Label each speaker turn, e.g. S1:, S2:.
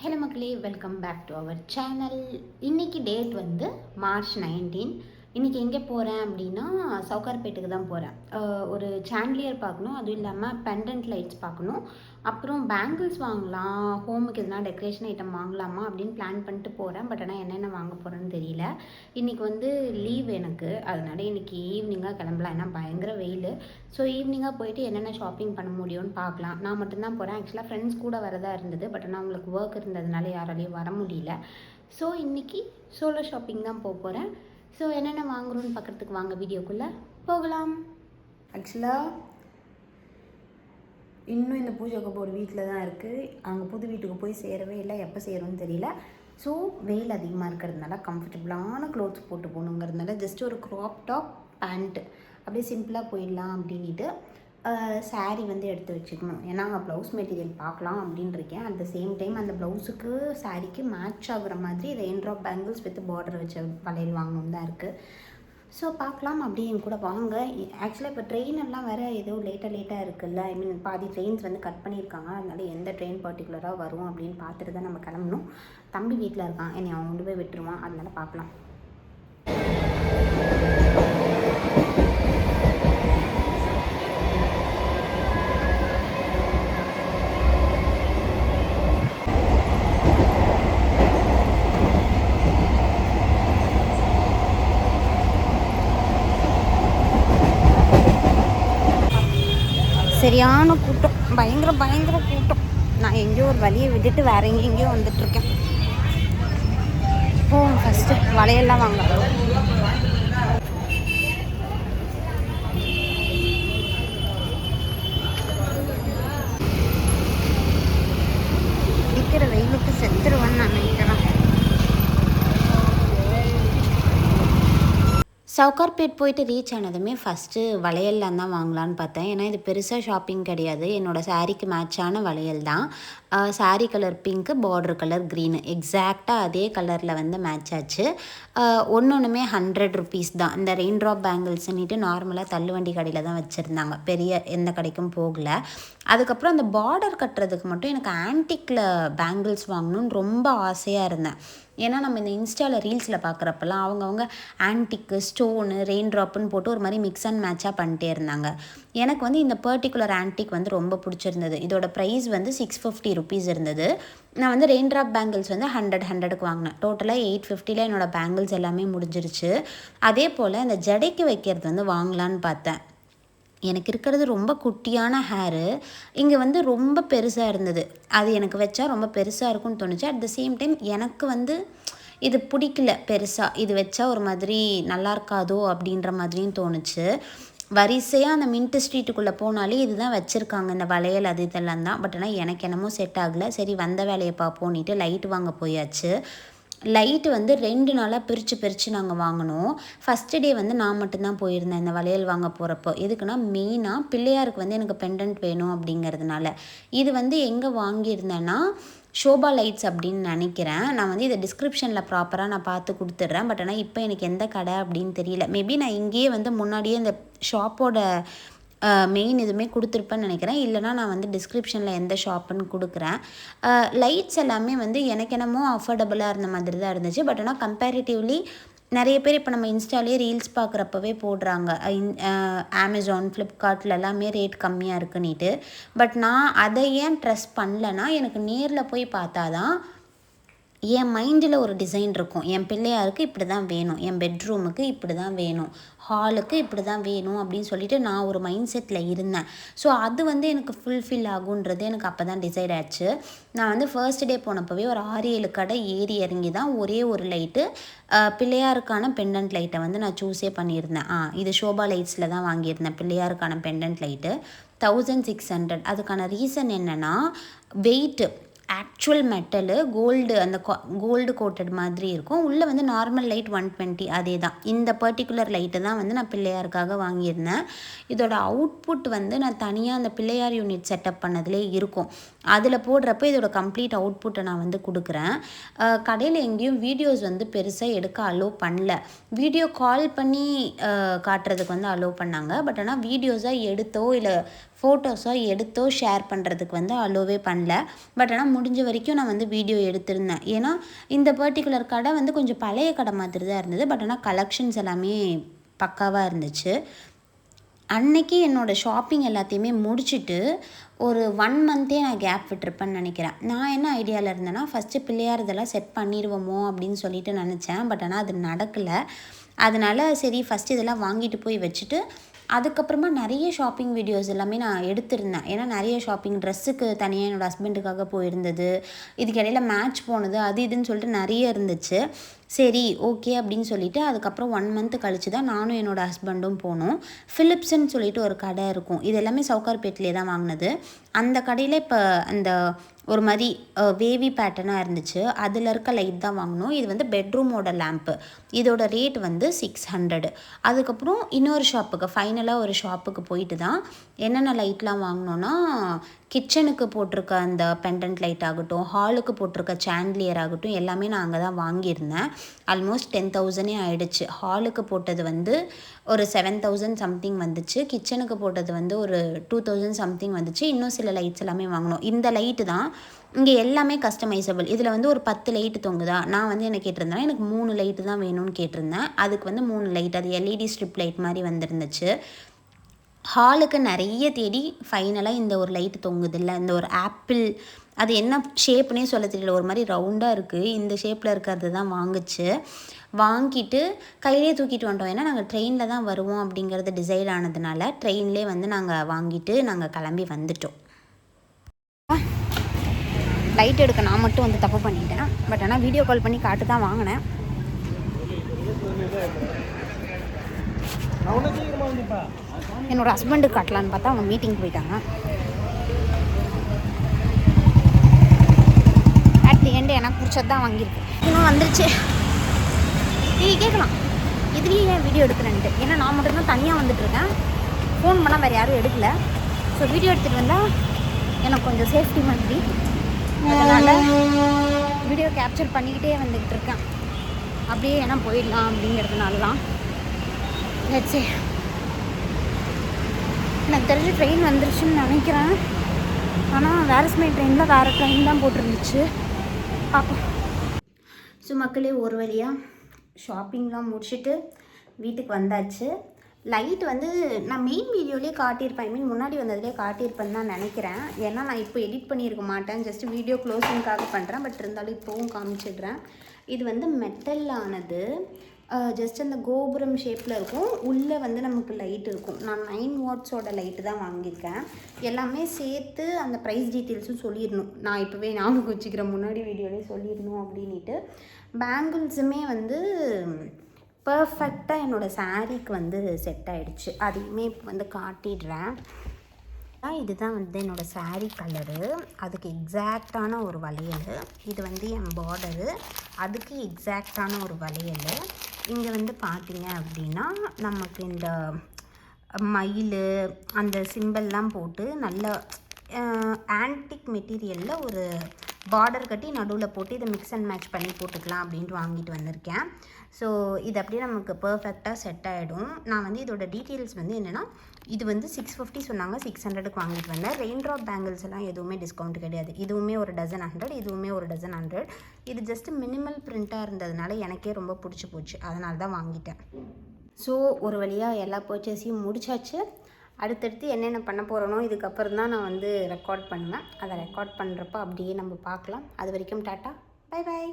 S1: Hello மக்களே, welcome back to our channel. இன்றைக்கி date வந்து March 19. இன்றைக்கி எங்கே போகிறேன் அப்படின்னா சவுகார்பேட்டுக்கு தான் போகிறேன். ஒரு சாண்ட்லியர் பார்க்கணும், அதுவும் இல்லாமல் பெண்டன்ட் லைட்ஸ் பார்க்கணும். அப்புறம் பேங்கிள்ஸ் வாங்கலாம், ஹோமுக்கு எதுனா டெக்கரேஷன் ஐட்டம் வாங்கலாமா அப்படின்னு பிளான் பண்ணிட்டு போகிறேன். பட் ஆனால் என்னென்ன வாங்க போகிறேன்னு தெரியல. இன்றைக்கி வந்து லீவ் எனக்கு, அதனால இன்றைக்கி ஈவினிங்காக கிளம்பலாம். ஏன்னா பயங்கர வெயில். ஸோ ஈவினிங்காக போயிட்டு என்னென்ன ஷாப்பிங் பண்ண முடியும்னு பார்க்கலாம். நான் மட்டும்தான் போகிறேன். ஆக்சுவலாக ஃப்ரெண்ட்ஸ் கூட வரதா இருந்தது, பட் ஆனால் அவங்களுக்கு ஒர்க் இருந்ததுனால யாராலையும் வர முடியல. ஸோ இன்றைக்கி சோலோ ஷாப்பிங் தான் போக போகிறேன். ஸோ என்னென்ன வாங்குறோன்னு பார்க்குறதுக்கு வாங்க வீடியோக்குள்ளே போகலாம். ஆக்சுவலாக இன்னும் இந்த பூஜை கபோர்டு வீட்டில் தான் இருக்குது. அங்கே புது வீட்டுக்கு போய் சேரவே இல்லை, எப்போ சேரும்னு தெரியல. ஸோ வெயில் அதிகமாக இருக்கிறதுனால கம்ஃபர்டபுளான க்ளோத்ஸ் போட்டு போகணுங்கிறதுனால ஜஸ்ட் ஒரு க்ராப் டாப் பேண்ட்டு அப்படியே சிம்பிளாக போயிடலாம் அப்படின்ட்டு சாரீ வந்து எடுத்து வச்சுக்கணும். ஏன்னா அங்கே ப்ளவுஸ் மெட்டீரியல் பார்க்கலாம் அப்படின்னு இருக்கேன். அட் த சேம் டைம் அந்த ப்ளவுஸுக்கு சாரீக்கு மேட்ச் ஆகுற மாதிரி rain drop bangles with border வச்ச வளையல் வாங்கணும் தான் இருக்குது. ஸோ பார்க்கலாம், அப்படியே என் கூட வாங்க. ஆக்சுவலாக இப்போ ட்ரெயின் எல்லாம் வேறு ஏதோ லேட்டாக இருக்குல்ல. ஐ மீன் பாதி ட்ரெயின்ஸ் வந்து கட் பண்ணியிருக்காங்க. அதனால எந்த ட்ரெயின் பர்டிகுலராக வரும் அப்படின்னு பார்த்துட்டு தான் நம்ம கிளம்பணும். தம்பி வீட்டில் இருக்கான், என்னை அவன் கொண்டு போய் விட்டுருவான். அதனால பார்க்கலாம். சரியான கூட்டம், பயங்கர கூட்டம். நான் எங்கேயோ ஒரு வழியை விட்டுட்டு வேறு எங்கேயோ வந்துட்டுருக்கேன். ஃபஸ்ட்டு வளையெல்லாம் வாங்க. இருக்கிற வெயிலுக்கு செத்துருவேன்னு நான் நினைக்கிறேன். சவுகார்பேட் போயிட்டு ரீச் ஆனதுமே ஃபஸ்ட்டு வளையல்லாம் தான் வாங்கலான்னு பார்த்தேன். ஏன்னா இது பெருசாக ஷாப்பிங் கிடையாது. என்னோடய சாரீக்கு மேட்சான வளையல் தான். Sari colour pink, border colour green, எக்ஸாக்டாக அதே கலரில் வந்து மேட்ச் ஆச்சு. ஒன்றுமே 100 ருபீஸ் தான். இந்த ரெயின் ட்ராப் பேங்கிள்ஸ்ன்னுட்டு நார்மலாக தள்ளுவண்டி கடையில் தான் வச்சுருந்தாங்க, பெரிய எந்த கடைக்கும் போகலை. அதுக்கப்புறம் அந்த பார்டர் கட்டுறதுக்கு மட்டும் எனக்கு ஆன்டிக்கில் பேங்கிள்ஸ் வாங்கணுன்னு ரொம்ப ஆசையாக இருந்தேன். ஏன்னா நம்ம இந்த இன்ஸ்டாவில் ரீல்ஸில் பார்க்குறப்பெல்லாம் அவங்கவுங்க ஆன்டிக்கு, ஸ்டோனு, ரெயின் ட்ராப்புன்னு போட்டு ஒரு மாதிரி மிக்ஸ் அண்ட் மேட்சாக பண்ணிட்டே இருந்தாங்க. எனக்கு வந்து இந்த பர்டிகுலர் ஆன்டிக் வந்து ரொம்ப பிடிச்சிருந்தது. இதோட ப்ரைஸ் வந்து 650 ருபீஸ் இருந்தது. நான் வந்து ரெயின் ட்ராப் பேங்கிள்ஸ் வந்து 100க்கு வாங்கினேன். டோட்டலாக 850 என்னோடய பேங்கிள்ஸ் எல்லாமே முடிஞ்சிருச்சு. அதே போல் இந்த ஜடைக்கு வைக்கிறது வந்து வாங்கலான்னு பார்த்தேன். எனக்கு இருக்கிறது ரொம்ப குட்டியான ஹேரு, இங்கே வந்து ரொம்ப பெருசாக இருந்தது. அது எனக்கு வச்சா ரொம்ப பெருசாக இருக்கும்னு தோணுச்சு. அட் த சேம் டைம் எனக்கு வந்து இது பிடிக்கல பெருசாக. இது வச்சா ஒரு மாதிரி நல்லா இருக்காதோ அப்படின்ற மாதிரியும் தோணுச்சு. வரிசையாக அந்த மின்ட் ஸ்ட்ரீட்டுக்குள்ளே போனாலே இதுதான் வச்சுருக்காங்க, இந்த வளையல் அது இதெல்லாம் தான். பட் ஆனால் எனக்கு என்னமோ செட் ஆகலை. சரி வந்த வேலையை பார்ப்போன்னிட்டு லைட் வாங்க போயாச்சு. லைட்டு வந்து 2 நாளாக பிரித்து நாங்கள் வாங்கினோம். ஃபஸ்ட்டு டே வந்து நான் மட்டும்தான் போயிருந்தேன் இந்த வளையல் வாங்க போகிறப்போ. எதுக்குன்னா மெயினாக பிள்ளையாருக்கு வந்து எனக்கு பெண்டன்ட் வேணும் அப்படிங்கிறதுனால. இது வந்து எங்கே வாங்கியிருந்தேன்னா ஷோபா லைட்ஸ் அப்படின்னு நினைக்கிறேன். நான் வந்து இதை டிஸ்கிரிப்ஷனில் ப்ராப்பராக நான் பார்த்து கொடுத்துட்றேன். பட் ஆனால் இப்போ எனக்கு எந்த கடை அப்படின்னு தெரியல. மேபி நான் இங்கேயே வந்து முன்னாடியே இந்த ஷாப்போட மெயின் இதுவுமே கொடுத்துருப்பேன்னு நினைக்கிறேன். இல்லைனா நான் வந்து டிஸ்கிரிப்ஷனில் எந்த ஷாப்புன்னு கொடுக்குறேன். லைட்ஸ் எல்லாமே வந்து எனக்கு என்னமோ அஃபோர்டபுளாக இருந்த மாதிரி தான் இருந்துச்சு. பட் ஆனால் கம்பேரிட்டிவ்லி நிறைய பேர் இப்போ நம்ம இன்ஸ்டாலே ரீல்ஸ் பார்க்குறப்பவே போடுறாங்க, அமேசான், ஃப்ளிப்கார்ட்டில் எல்லாமே ரேட் கம்மியாக இருக்குன்னிட்டு. பட் நான் அதை ஏன் ட்ரஸ்ட் பண்ணலன்னா, எனக்கு நேரில் போய் பார்த்தா தான் என் மைண்டில் ஒரு டிசைன் இருக்கும். என் பிள்ளையாருக்கு இப்படி தான் வேணும், என் பெட்ரூமுக்கு இப்படி தான் வேணும், ஹாலுக்கு இப்படி தான் வேணும் அப்படின்னு சொல்லிட்டு நான் ஒரு மைண்ட் செட்டில் இருந்தேன். ஸோ அது வந்து எனக்கு ஃபுல்ஃபில் ஆகுன்றது எனக்கு அப்போ தான் டிசைட் ஆச்சு. நான் வந்து ஃபர்ஸ்ட் டே போனப்போவே ஒரு 6-7 கடை ஏறி இறங்கி தான் ஒரே ஒரு லைட்டு, பிள்ளையாருக்கான பெண்டன்ட் லைட்டை வந்து நான் சூஸே பண்ணியிருந்தேன். இது ஷோபா லைட்ஸில் தான் வாங்கியிருந்தேன் பிள்ளையாருக்கான பெண்டன்ட் லைட்டு, 1600. அதுக்கான ரீசன் என்னென்னா, வெயிட்டு ஆக்சுவல் மெட்டலு கோல்டு, அந்த கோல்டு கோட்டட் மாதிரி இருக்கும். உள்ளே வந்து நார்மல் லைட் 120, அதே தான். இந்த பர்டிகுலர் லைட்டு தான் வந்து நான் பிள்ளையாருக்காக வாங்கியிருந்தேன். இதோட அவுட்புட் வந்து நான் தனியாக அந்த பிள்ளையார் யூனிட் செட்டப் பண்ணதுலே இருக்கும். அதில் போடுறப்ப இதோட கம்ப்ளீட் அவுட்புட்டை நான் வந்து கொடுக்குறேன். கடையில் எங்கேயும் வீடியோஸ் வந்து பெருசாக எடுக்க அலோவ் பண்ணல. வீடியோ கால் பண்ணி காட்டுறதுக்கு வந்து அலோவ் பண்ணாங்க. பட் ஆனால் வீடியோஸாக எடுத்தோ இல்லை ஃபோட்டோஸோ எடுத்தோ ஷேர் பண்ணுறதுக்கு வந்து அலோவே பண்ணல. பட் ஆனால் முடிஞ்ச வரைக்கும் நான் வந்து வீடியோ எடுத்திருந்தேன். ஏன்னா இந்த பர்ட்டிகுலர் கடை வந்து கொஞ்சம் பழைய கடை மாதிரி தான் இருந்தது. பட் ஆனால் கலெக்ஷன்ஸ் எல்லாமே பக்காவாக இருந்துச்சு. அன்னைக்கு என்னோடய ஷாப்பிங் எல்லாத்தையுமே முடிச்சுட்டு ஒரு 1 மந்த்தே நான் கேப் விட்டுருப்பேன்னு நினைக்கிறேன். நான் என்ன ஐடியாவில் இருந்தேன்னா, ஃபஸ்ட்டு பிள்ளையார் இதெல்லாம் செட் பண்ணிடுவோமோ அப்படின்னு சொல்லிட்டு நினச்சேன். பட் ஆனால் அது நடக்கலை. அதனால சரி ஃபஸ்ட்டு இதெல்லாம் வாங்கிட்டு போய் வச்சுட்டு அதுக்கப்புறமா நிறைய ஷாப்பிங் வீடியோஸ் எல்லாமே நான் எடுத்திருந்தேன். ஏன்னா நிறைய ஷாப்பிங் ட்ரெஸ்ஸுக்கு தனியாக என்னோடய ஹஸ்பண்டுக்காக போயிருந்தது, இதுக்கு இடையில மேட்ச் போனது, அது இதுன்னு சொல்லிட்டு நிறைய இருந்துச்சு. சரி ஓகே அப்படின்னு சொல்லிவிட்டு அதுக்கப்புறம் 1 மந்த்து கழித்து தான் நானும் என்னோடய ஹஸ்பண்டும் போனோம். ஃபிலிப்ஸ்ன்னு சொல்லிட்டு ஒரு கடை இருக்கும். இது எல்லாமே சவுகார்பேட்லேயே தான் வாங்கினது. அந்த கடையில் இப்போ அந்த ஒரு மாதிரி வேவி பேட்டர்னாக இருந்துச்சு. அதில் இருக்க லைட் தான் வாங்கினோம். இது வந்து பெட்ரூமோட லேம்ப்பு. இதோட ரேட் வந்து 600. அதுக்கப்புறம் இன்னொரு ஷாப்புக்கு ஃபைனலாக ஒரு ஷாப்புக்கு போயிட்டு தான் என்னென்ன லைட்லாம் வாங்கினோன்னா, கிச்சனுக்கு போட்டிருக்க அந்த பெண்டன்ட் லைட் ஆகட்டும், ஹாலுக்கு போட்டிருக்க சாண்ட்லியர் ஆகட்டும், எல்லாமே நான் அங்கே தான் வாங்கியிருந்தேன். ஆல்மோஸ்ட் 10,000 ஆகிடுச்சு. ஹாலுக்கு போட்டது வந்து ஒரு 7,000 சம்திங் வந்துச்சு. கிச்சனுக்கு போட்டது வந்து ஒரு 2,000 சம்திங் வந்துச்சு. இன்னும் சில லைட்ஸ் எல்லாமே வாங்கினோம். இந்த லைட்டு தான் இங்கே எல்லாமே கஸ்டமைசபிள். இதில் வந்து ஒரு 10 லைட்டு தொங்குதா, நான் வந்து என்ன கேட்டிருந்தேன்னா எனக்கு 3 லைட்டு தான் வேணும்னு கேட்டிருந்தேன். அதுக்கு வந்து 3 லைட், அது எல்இடி ஸ்ட்ரிப் லைட் மாதிரி வந்துருந்துச்சு. ஹாலுக்கு நிறைய தேடி ஃபைனலாக இந்த ஒரு லைட்டு தொங்குதில்ல, இந்த ஒரு ஆப்பிள், அது என்ன ஷேப்புனே சொல்ல தெரியல, ஒரு மாதிரி ரவுண்டாக இருக்குது. இந்த ஷேப்பில் இருக்கிறது தான் வாங்கிச்சு. வாங்கிட்டு கையிலே தூக்கிட்டு வந்துட்டோம். ஏன்னா நாங்கள் ட்ரெயினில் தான் வருவோம் அப்படிங்கிறது டிசைட் ஆனதுனால ட்ரெயின்லேயே வந்து நாங்கள் வாங்கிட்டு நாங்கள் கிளம்பி வந்துட்டோம். லைட் எடுக்க நான் மட்டும் வந்து தப்பு பண்ணிட்டேன். பட் ஆனால் வீடியோ கால் பண்ணி காட்டு தான் வாங்கினேன். என்னோடய ஹஸ்பண்டுக்கு காட்டலான்னு பார்த்தா அவங்க மீட்டிங் போயிட்டாங்க. அட் தி எண்டு எனக்கு பிடிச்சது தான் வாங்கியிருக்கு. இன்னும் வந்துருச்சு. நீங்கள் கேட்கலாம் இதுலேயே ஏன் வீடியோ எடுக்கிறேன்ட்டு. ஏன்னா நான் மட்டும்தான் தனியாக வந்துட்டுருக்கேன். ஃபோன் பண்ணால் வேறு யாரும் எடுக்கலை. ஸோ வீடியோ எடுத்துகிட்டு வந்தால் எனக்கு கொஞ்சம் சேஃப்டி மாதிரி, அதனால் வீடியோ கேப்சர் பண்ணிக்கிட்டே வந்துக்கிட்டு இருக்கேன். அப்படியே ஏன்னா போயிடலாம் அப்படிங்கிறதுனால தான். லெட்ஸ் எனக்கு தெரிஞ்ச ட்ரெயின் வந்துருச்சுன்னு நினைக்கிறேன். ஆனால் வேரஸ்மை ட்ரெயினில் வேறு ட்ரெயின் தான் போட்டிருந்துச்சு. பார்ப்போம். ஸோ மக்களே, ஒரு வழியாக ஷாப்பிங்லாம் முடிச்சுட்டு வீட்டுக்கு வந்தாச்சு. லைட் வந்து நான் மெயின் வீடியோலேயே காட்டியிருப்பேன், முன்னாடி வந்ததுலேயே காட்டியிருப்பேன்னு தான் நினைக்கிறேன். ஏன்னா நான் இப்போ எடிட் பண்ணியிருக்க மாட்டேன், ஜஸ்ட் வீடியோ க்ளோசிங்காக பண்ணுறேன். பட் இருந்தாலும் இப்போவும் காமிச்சிடுறேன். இது வந்து மெட்டல் ஆனது, ஜஸ்ட் அந்த கோபுரம் ஷேப்பில் இருக்கும். உள்ளே வந்து நமக்கு லைட் இருக்கும். நான் 9 வாட்ஸோட லைட்டு தான் வாங்கியிருக்கேன். எல்லாமே சேர்த்து அந்த ப்ரைஸ் டீட்டெயில்ஸும் சொல்லிடணும். நான் இப்போவே ஞாபகம் வச்சுக்கிறேன், முன்னாடி வீடியோலேயே சொல்லிடணும் அப்படின்ட்டு. பேங்கிள்ஸுமே வந்து பர்ஃபெக்டாக என்னோடய சாரீக்கு வந்து செட் ஆகிடுச்சு. அதையுமே இப்போ வந்து காட்டிடுறேன். இதுதான் வந்து என்னோடய சாரீ கலரு. அதுக்கு எக்ஸாக்டான ஒரு வளையல். இது வந்து என் பார்டரு, அதுக்கு எக்ஸாக்டான ஒரு வளையல். இங்கே வந்து பார்த்தீங்க அப்படின்னா நமக்கு இந்த மயில் அந்த சிம்பிள்லாம் போட்டு நல்ல ஆன்டிக் மெட்டீரியலில் ஒரு பார்டர் கட்டி நடுவில் போட்டு இதை மிக்ஸ் அண்ட் மேட்ச் பண்ணி போட்டுக்கலாம் அப்படின்ட்டு வாங்கிட்டு வந்திருக்கேன். ஸோ இது அப்படியே நமக்கு பர்ஃபெக்டாக செட் ஆகிடும். நான் வந்து இதோட டீட்டெயில்ஸ் வந்து என்னென்னா, இது வந்து 650 சொன்னாங்க, 600க்கு வாங்கிட்டு வந்தேன். ரெயின் ட்ராப் பேங்கிள்ஸ் எல்லாம் எதுவுமே டிஸ்கவுண்ட் கிடையாது. இதுவுமே ஒரு டசன் 100, இதுவுமே ஒரு டசன் 100. இது ஜஸ்ட் மினிமல் பிரிண்ட்டாக இருந்ததுனால எனக்கே ரொம்ப பிடிச்சி போச்சு, அதனால தான் வாங்கிட்டேன். ஸோ ஒரு வழியாக எல்லா பர்ச்சேஸையும் முடிச்சாச்சு. அடுத்தடுத்து என்னென்ன பண்ண போகிறோனோ இதுக்கப்புறம் தான் நான் வந்து ரெக்கார்ட் பண்ணுவேன். அதை ரெக்கார்ட் பண்ணுறப்ப அப்படியே நம்ம பார்க்கலாம். அது வரைக்கும் டாட்டா, பை பாய்.